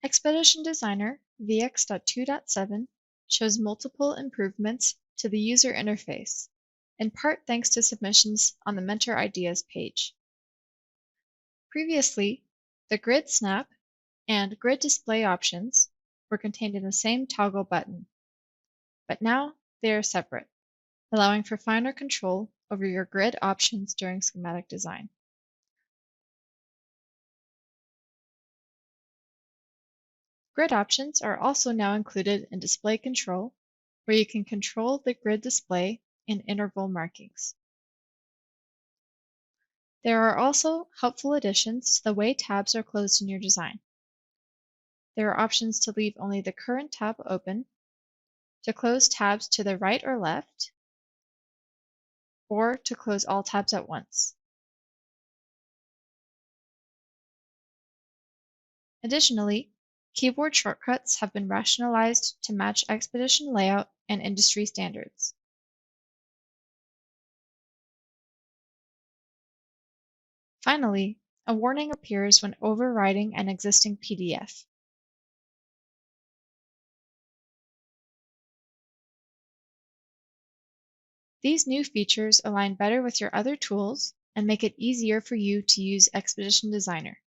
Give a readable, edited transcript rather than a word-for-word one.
Expedition Designer VX.2.7 shows multiple improvements to the user interface, in part thanks to submissions on the Mentor Ideas page. Previously, the Grid Snap and Grid Display options were contained in the same toggle button, but now they are separate, allowing for finer control over your grid options during schematic design. Grid options are also now included in display control, where you can control the grid display and interval markings. There are also helpful additions to the way tabs are closed in your design. There are options to leave only the current tab open, to close tabs to the right or left, or to close all tabs at once. Additionally, keyboard shortcuts have been rationalized to match Expedition layout and industry standards. Finally, a warning appears when overwriting an existing PDF. These new features align better with your other tools and make it easier for you to use Expedition Designer.